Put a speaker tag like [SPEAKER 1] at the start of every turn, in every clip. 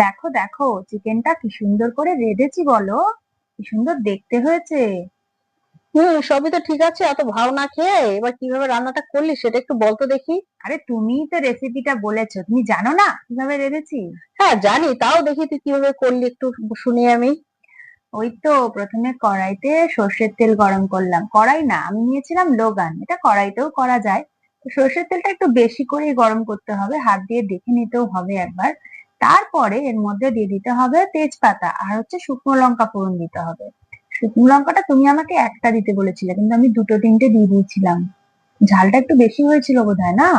[SPEAKER 1] দেখো দেখো চিকেনটা কি সুন্দর করে রেঁধেছি বলো, কি সুন্দর দেখতে হয়েছে।
[SPEAKER 2] সবই তো ঠিক আছে। এত ভাও না খেয়ে এবার কিভাবে রান্নাটা করলি সেটা একটু বলতো দেখি।
[SPEAKER 1] আরে তুমিই তো রেসিপিটা বলেছো, তুমি জানো না কিভাবে রেঁধেছি?
[SPEAKER 2] হ্যাঁ জানি, তাও দেখি তুই কিভাবে করলি একটু শুনি আমি।
[SPEAKER 1] ওই তো প্রথমে কড়াইতে সর্ষের তেল গরম করলাম, কড়াই না আমি নিয়েছিলাম লোগান, এটা কড়াইতেও করা যায়। তো সর্ষের তেলটা একটু বেশি করেই গরম করতে হবে, হাত দিয়ে দেখে নিতেও হবে একবার। তারপরে এর মধ্যে দিয়ে দিতে হবে তেজপাতা আর হচ্ছে শুকনো লঙ্কা ফোড়ন দিতে হবে। শুকনো লঙ্কাটা তুমি আমাকে একটা দিতে বলেছিলে, কিন্তু আমি দুটো তিনটে দিয়ে দিয়েছিলাম। ঝালটা একটু বেশি হয়েছিল বোধহয় না?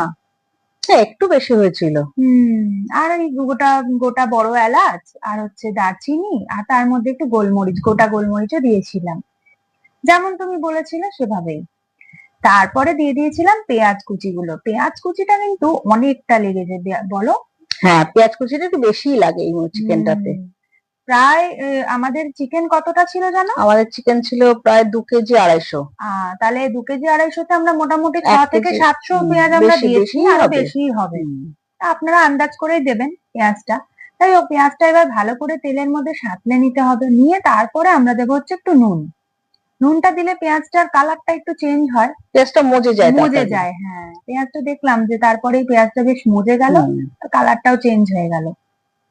[SPEAKER 2] হ্যাঁ একটু বেশি হয়েছিল।
[SPEAKER 1] হুম। আর এই গোটা গোটা বড় এলাচ আর হচ্ছে দারচিনি, আর তার মধ্যে একটু গোলমরিচ, গোটা গোলমরিচও দিয়েছিলাম, যেমন তুমি বলেছিলে সেভাবেই। তারপরে দিয়ে দিয়েছিলাম পেঁয়াজ কুচিগুলো, পেঁয়াজ কুচিটা কিন্তু অনেকটা লেগেছে বলো।
[SPEAKER 2] হ্যাঁ পেঁয়াজ কুচিটা একটু বেশিই লাগে এই
[SPEAKER 1] হুম।
[SPEAKER 2] চিকেনটাতে।
[SPEAKER 1] প্রায় আমাদের চিকেন কতটা ছিল জানো?
[SPEAKER 2] আমাদের চিকেন ছিল প্রায় 2 কেজি 250।
[SPEAKER 1] তাহলে 2 কেজি 250-তে আমরা মোটামুটি 6 থেকে 700
[SPEAKER 2] হুম,
[SPEAKER 1] পেঁয়াজ আমরা
[SPEAKER 2] বেশি
[SPEAKER 1] দিয়েছি,
[SPEAKER 2] বেশিই
[SPEAKER 1] আরো
[SPEAKER 2] হবে।
[SPEAKER 1] বেশিই হবে।
[SPEAKER 2] হুম।
[SPEAKER 1] তা আপনারা আন্দাজ করেই দেবেন পেঁয়াজটা। তাই ও পেঁয়াজটা এবার ভালো করে তেলের মধ্যে সাঁতলে নিতে হবে, নিয়ে তারপরে আমরা দেবো হচ্ছে একটু নুন। নুনটা দিলে পেঁয়াজটার কালারটা একটু চেঞ্জ হয়,
[SPEAKER 2] পেঁয়াজটা মজে যায়
[SPEAKER 1] মজে
[SPEAKER 2] তাড়াতাড়ি।
[SPEAKER 1] যায়। হ্যাঁ, পেঁয়াজটা দেখলাম যে তারপরেই পেঁয়াজটা বেশ মজে গেল,
[SPEAKER 2] হুম।
[SPEAKER 1] কালারটাও চেঞ্জ হয়ে গেল।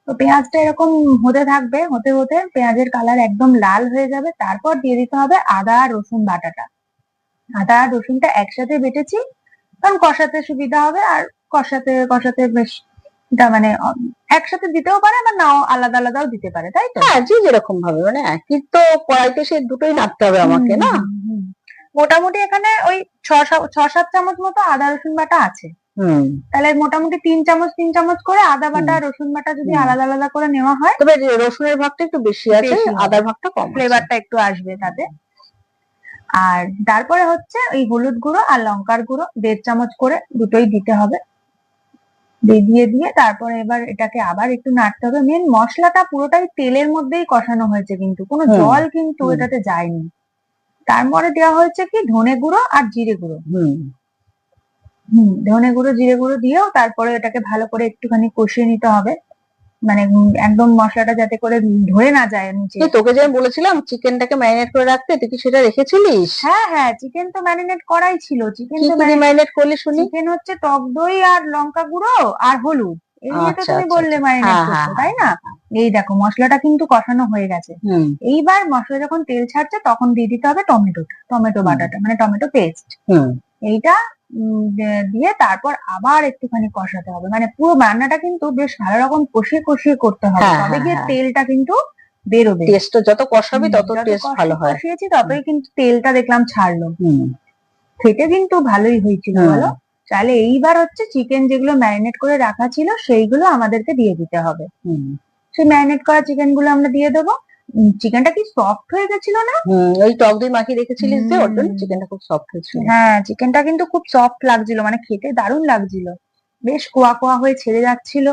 [SPEAKER 1] তো পেঁয়াজটা এরকম হতে থাকবে, হতে হতে পেঁয়াজের কালার একদম লাল হয়ে যাবে, তারপর দিয়ে দিতে হবে আদা আর রসুন বাটাটা। আদা আর রসুনটা একসাথে বেটেছি, কারণ কষাতে সুবিধা হবে, আর কষাতে কষাতে বেশ এটা মানে একসাথে দিতেও পারে বা নাও, আলাদা আলাদাও দিতে পারে, তাই তো?
[SPEAKER 2] হ্যাঁ যে যেরকম ভাবে, মানে একই তো কড়াইতে সে দুটোই নাড়তে হবে
[SPEAKER 1] হুম
[SPEAKER 2] আমাকে না।
[SPEAKER 1] হুম হুম। মোটামুটি এখানে ওই ছ সাত চামচ মতো আদা রসুন বাটা আছে।
[SPEAKER 2] হুম।
[SPEAKER 1] তাহলে মোটামুটি 3 চামচ করে আদা বাটা
[SPEAKER 2] হুম।
[SPEAKER 1] আর রসুন বাটা যদি
[SPEAKER 2] হুম।
[SPEAKER 1] আলাদা আলাদা করে নেওয়া হয়
[SPEAKER 2] তবে যে রসুনের ভাগটা একটু বেশি আছে,
[SPEAKER 1] বেশি হবে,
[SPEAKER 2] আদার ভাগটা কম আছে।
[SPEAKER 1] ফ্লেভারটা একটু আসবে তাতে। আর তারপরে হচ্ছে ওই হলুদ গুঁড়ো আর লঙ্কার গুঁড়ো 1.5 চামচ করে দুটোই দিতে হবে। দিয়ে দিয়ে তারপরে এবার এটাকে আবার একটু নাড়তে হবে। মেন মশলাটা পুরোটাই তেলের মধ্যেই কষানো হয়েছে, কিন্তু কোনো
[SPEAKER 2] হুম।
[SPEAKER 1] জল কিন্তু
[SPEAKER 2] হুম।
[SPEAKER 1] এটাতে যায়নি। তারপরে দেওয়া হয়েছে কি ধনে গুঁড়ো আর জিরে গুঁড়ো।
[SPEAKER 2] হুম।
[SPEAKER 1] ধনে গুঁড়ো জিরে গুঁড়ো দিয়েও তারপরে এটাকে ভালো করে একটুখানি কষিয়ে নিতে হবে, মানে একদম মশলাটা যাতে করে ধরে না যায় নিচে।
[SPEAKER 2] তোকে যে আমি বলেছিলাম চিকেনটাকে ম্যারিনেট করে রাখতে, তুই কি সেটা রেখেছিলিস?
[SPEAKER 1] হ্যাঁ হ্যাঁ, চিকেন তো ম্যারিনেট করাই ছিল, চিকেন
[SPEAKER 2] কি
[SPEAKER 1] তো
[SPEAKER 2] কি দিয়ে ম্যারিনেট করলি শুনি।
[SPEAKER 1] চিকেন হচ্ছে টক দই আর লঙ্কা গুঁড়ো আর হলুদ, এই দিয়ে তো
[SPEAKER 2] আচ্ছা
[SPEAKER 1] তুমি
[SPEAKER 2] আচ্ছা
[SPEAKER 1] বললে
[SPEAKER 2] আচ্ছা,
[SPEAKER 1] ম্যারিনেট
[SPEAKER 2] হ্যাঁ হ্যাঁ
[SPEAKER 1] করতে,
[SPEAKER 2] হ্যাঁ
[SPEAKER 1] তাই না?
[SPEAKER 2] হ্যাঁ হ্যাঁ।
[SPEAKER 1] এই দেখো মশলাটা কিন্তু কষানো হয়ে গেছে।
[SPEAKER 2] হুম।
[SPEAKER 1] এইবার মশলা যখন তেল ছাড়ছে তখন দিয়ে দিতে হবে টমেটোটা, টমেটো
[SPEAKER 2] হুম।
[SPEAKER 1] বাটাটা মানে টমেটো পেস্ট।
[SPEAKER 2] হুম।
[SPEAKER 1] এইটা দিয়ে তারপর আবার একটুখানি কষাতে হবে, মানে পুরো রান্নাটা কিন্তু বেশ ভালো রকম কষিয়ে কষিয়ে করতে হবে,
[SPEAKER 2] হ্যাঁ
[SPEAKER 1] তবে
[SPEAKER 2] হ্যাঁ
[SPEAKER 1] গিয়ে
[SPEAKER 2] হ্যাঁ।
[SPEAKER 1] তেলটা কিন্তু বেরোবে।
[SPEAKER 2] টেস্টটা যত কষাবি তত
[SPEAKER 1] যত
[SPEAKER 2] টেস্ট ভালো হয়।
[SPEAKER 1] কষিয়েছি
[SPEAKER 2] হুম।
[SPEAKER 1] ততই কিন্তু তেলটা দেখলাম ছাড়লো।
[SPEAKER 2] হুম।
[SPEAKER 1] খেতে কিন্তু ভালোই হয়েছিল
[SPEAKER 2] হুম।
[SPEAKER 1] বলো। তাহলে এইবার হচ্ছে চিকেন যেগুলো ম্যারিনেট করে রাখা ছিল সেইগুলো আমাদেরকে দিয়ে দিতে হবে।
[SPEAKER 2] হুম।
[SPEAKER 1] সেই ম্যারিনেট করা চিকেন গুলো আমরা দিয়ে দেবো। চিকেনটা কি সফট হয়ে গেছিল না?
[SPEAKER 2] ওই টক দই মাখিয়ে রেখেছিলিস যে, ওর জন্য
[SPEAKER 1] হুম।
[SPEAKER 2] চিকেনটা খুব সফট হয়েছিল।
[SPEAKER 1] হ্যাঁ, চিকেনটা কিন্তু খুব সফট লাগছিল, মানে খেতে দারুণ লাগছিল, বেশ কোয়া কোয়া হয়ে ছেড়ে যাচ্ছিল।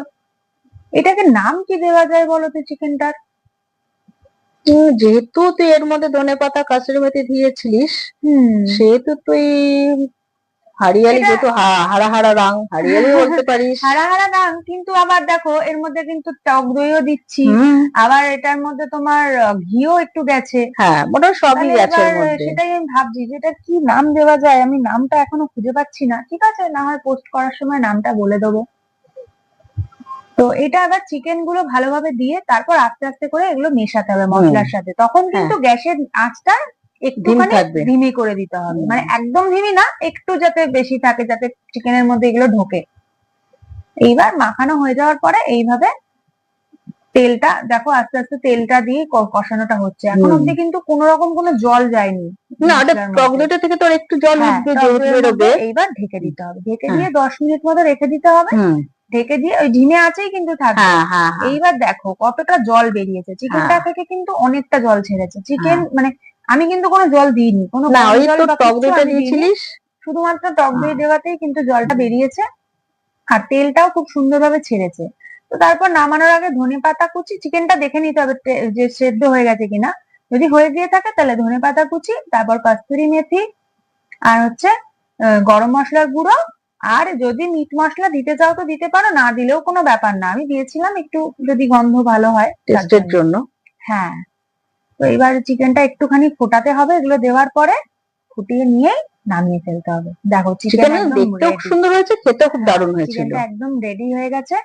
[SPEAKER 1] এটাকে নাম কি দেওয়া যায় বলো তো চিকেনটার?
[SPEAKER 2] যেহেতু তুই এর মধ্যে ধনেপাতা কাসুরি মেথি দিয়েছিলিস,
[SPEAKER 1] হুম।
[SPEAKER 2] সেহেতু তুই হারিয়ালি,
[SPEAKER 1] এটা
[SPEAKER 2] যেহেতু হারা হারা রং, হারিয়ালি বলতে পারিস।
[SPEAKER 1] হারা হারা দাম, কিন্তু আবার দেখো এর মধ্যে কিন্তু টক দইও দিচ্ছি,
[SPEAKER 2] হুম।
[SPEAKER 1] আবার এটার মধ্যে তোমার ঘিও একটু গেছে।
[SPEAKER 2] হ্যাঁ মোটামুটি সবই
[SPEAKER 1] তাহলে
[SPEAKER 2] গেছে
[SPEAKER 1] এবার
[SPEAKER 2] এর মধ্যে।
[SPEAKER 1] সেটাই আমি ভাবছি যে এটা কি নাম দেওয়া যায়, আমি নামটা এখনো খুঁজে পাচ্ছি না। ঠিক আছে, না হয় পোস্ট করার সময় নামটা বলে দেবো। তো এটা আবার চিকেন গুলো ভালোভাবে দিয়ে তারপর আস্তে আস্তে করে এগুলো মেশাতে হবে
[SPEAKER 2] হুম।
[SPEAKER 1] মশলার সাথে, তখন
[SPEAKER 2] হ্যাঁ
[SPEAKER 1] কিন্তু গ্যাসের আঁচটা
[SPEAKER 2] ডিম
[SPEAKER 1] একটুখানি
[SPEAKER 2] থাকবে।
[SPEAKER 1] ধিমি করে দিতে হবে,
[SPEAKER 2] হুম।
[SPEAKER 1] মানে একদম ধিমি না, একটু যাতে বেশি থাকে, যাতে চিকেনের মধ্যে এগুলো ঢোকে। এইবার মাখানো হয়ে যাওয়ার পরে এইভাবে তেলটা দেখো আস্তে আস্তে তেলটা দিয়ে কষানোটা হচ্ছে, এখন
[SPEAKER 2] হুম।
[SPEAKER 1] অব্দি কিন্তু কোন রকম কোনো জল যায়নি
[SPEAKER 2] না ওটা
[SPEAKER 1] মশলার
[SPEAKER 2] টক
[SPEAKER 1] মধ্যে।
[SPEAKER 2] দইটা থেকে তোর একটু জল
[SPEAKER 1] হ্যাঁ,
[SPEAKER 2] উঠবে,
[SPEAKER 1] টক
[SPEAKER 2] যেহেতু
[SPEAKER 1] দইয়ের মধ্যে
[SPEAKER 2] বেরোবে।
[SPEAKER 1] এইবার ঢেকে
[SPEAKER 2] হুম।
[SPEAKER 1] দিতে হবে, ঢেকে
[SPEAKER 2] হ্যাঁ।
[SPEAKER 1] দিয়ে 10 মিনিট মতো রেখে দিতে হবে।
[SPEAKER 2] হুম।
[SPEAKER 1] ঢেকে দিয়ে ওই ধিমে আঁচেই কিন্তু থাকবে।
[SPEAKER 2] হ্যাঁ হ্যাঁ হ্যাঁ
[SPEAKER 1] এইবার দেখো কতটা জল বেরিয়েছে
[SPEAKER 2] হ্যাঁ
[SPEAKER 1] চিকেনটা থেকে, কিন্তু অনেকটা জল ছেড়েছে চিকেন,
[SPEAKER 2] হ্যাঁ।
[SPEAKER 1] মানে আমি কিন্তু কোনো জল দিইনি, কোনো
[SPEAKER 2] না
[SPEAKER 1] গরম
[SPEAKER 2] ওই
[SPEAKER 1] জল
[SPEAKER 2] তো
[SPEAKER 1] বা
[SPEAKER 2] টক
[SPEAKER 1] কিচ্ছু
[SPEAKER 2] দইটা
[SPEAKER 1] আমি দিইনি,
[SPEAKER 2] দিয়েছিলিস।
[SPEAKER 1] শুধুমাত্র টক দই
[SPEAKER 2] হ্যাঁ।
[SPEAKER 1] দেওয়াতেই কিন্তু জলটা বেরিয়েছে, আর তেলটাও খুব সুন্দরভাবে ছেড়েছে। তো তারপর নামানোর আগে ধনেপাতা কুচি, চিকেনটা দেখে নিতে হবে যে সেদ্ধ হয়ে গেছে কিনা, যদি হয়ে গিয়ে থাকে তাহলে ধনেপাতা কুচি, তারপর কস্তুরি মেথি, আর হচ্ছে গরম মশলার গুঁড়ো, আর যদি মিট মশলা দিতে চাও তো দিতে পারো, না দিলেও কোনো ব্যাপার না, আমি দিয়েছিলাম একটু যদি গন্ধ ভালো হয় তার
[SPEAKER 2] টেস্টের
[SPEAKER 1] জন্য।
[SPEAKER 2] জন্য।
[SPEAKER 1] হ্যাঁ, তো এবার চিকেনটা একটুখানি ফোটাতে হবে, এগুলো দেওয়ার পরে ফুটিয়ে নিয়েই নামিয়ে ফেলতে হবে। দেখো চিকেন
[SPEAKER 2] চিকেন
[SPEAKER 1] একদম
[SPEAKER 2] দেখতেও খুব
[SPEAKER 1] রেডি।
[SPEAKER 2] সুন্দর হয়েছে, খেতেও খুব
[SPEAKER 1] হ্যাঁ,
[SPEAKER 2] দারুণ হয়েছিল।
[SPEAKER 1] চিকেনটা একদম রেডি হয়ে গেছে।